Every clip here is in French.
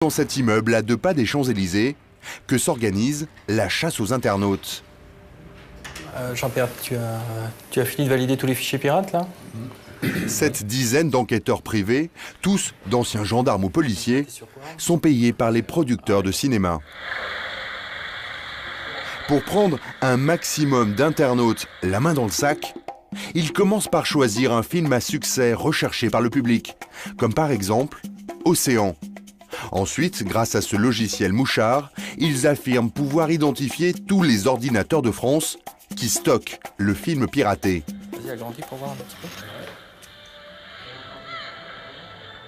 Dans cet immeuble à 2 pas des Champs-Élysées, que s'organise la chasse aux internautes. Jean-Pierre, tu as fini de valider tous les fichiers pirates, là? Cette dizaine d'enquêteurs privés, tous d'anciens gendarmes ou policiers, sont payés par les producteurs de cinéma. Pour prendre un maximum d'internautes la main dans le sac, ils commencent par choisir un film à succès recherché par le public, comme par exemple Océan. Ensuite, grâce à ce logiciel mouchard, ils affirment pouvoir identifier tous les ordinateurs de France qui stockent le film piraté. Vas-y, agrandis pour voir un petit peu.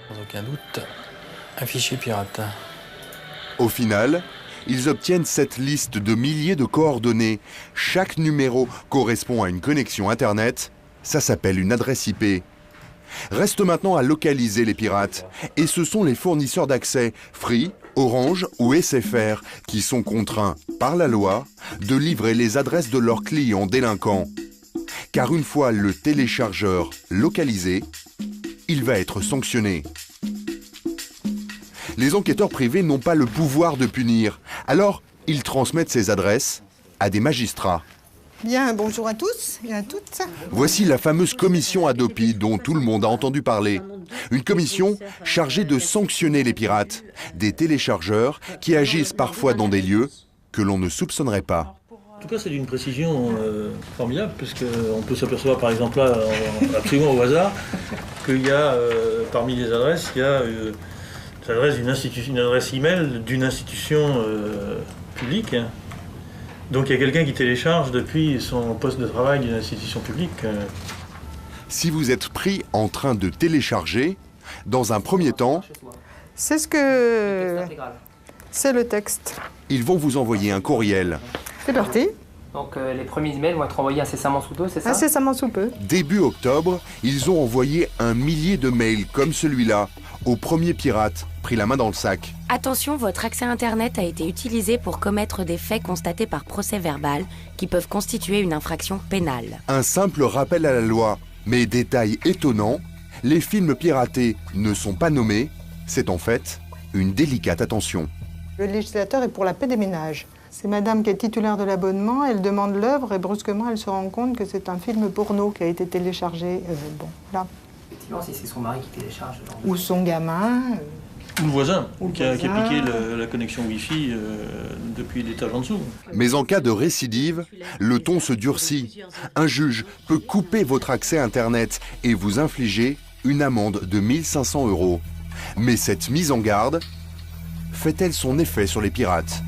Sans aucun doute, un fichier pirate. Au final, ils obtiennent cette liste de milliers de coordonnées. Chaque numéro correspond à une connexion Internet. Ça s'appelle une adresse IP. Reste maintenant à localiser les pirates. Et ce sont les fournisseurs d'accès, Free, Orange ou SFR, qui sont contraints par la loi de livrer les adresses de leurs clients délinquants. Car une fois le téléchargeur localisé, il va être sanctionné. Les enquêteurs privés n'ont pas le pouvoir de punir. Alors, ils transmettent ces adresses à des magistrats. Bien, bonjour à tous et à toutes. Voici la fameuse commission Hadopi dont tout le monde a entendu parler. Une commission chargée de sanctionner les pirates, des téléchargeurs qui agissent parfois dans des lieux que l'on ne soupçonnerait pas. En tout cas, c'est d'une précision formidable, puisqu'on peut s'apercevoir par exemple là, absolument au hasard, qu'il y a parmi les adresses, il y a l'adresse une adresse email d'une institution publique. Donc il y a quelqu'un qui télécharge depuis son poste de travail d'une institution publique. Si vous êtes pris en train de télécharger, dans un premier temps, C'est ce que... C'est le texte. ils vont vous envoyer un courriel. C'est parti. Donc les premiers emails vont être envoyés incessamment sous peu, c'est ça? Incessamment sous peu. Début octobre, ils ont envoyé 1 millier de mails comme celui-là aux premiers pirates pris la main dans le sac. Attention, votre accès Internet a été utilisé pour commettre des faits constatés par procès verbal qui peuvent constituer une infraction pénale. Un simple rappel à la loi. Mais détail étonnant, les films piratés ne sont pas nommés. C'est en fait une délicate attention. Le législateur est pour la paix des ménages. C'est madame qui est titulaire de l'abonnement, elle demande l'œuvre et brusquement elle se rend compte que c'est un film porno qui a été téléchargé. Bon, là. Effectivement, si c'est son mari qui télécharge. Ou son gamin. Ou le voisin, qui a voisin. piqué la connexion Wi-Fi depuis l'étage en dessous. Mais en cas de récidive, le ton se durcit. Un juge peut couper votre accès Internet et vous infliger une amende de 1 500 €. Mais cette mise en garde fait-elle son effet sur les pirates ?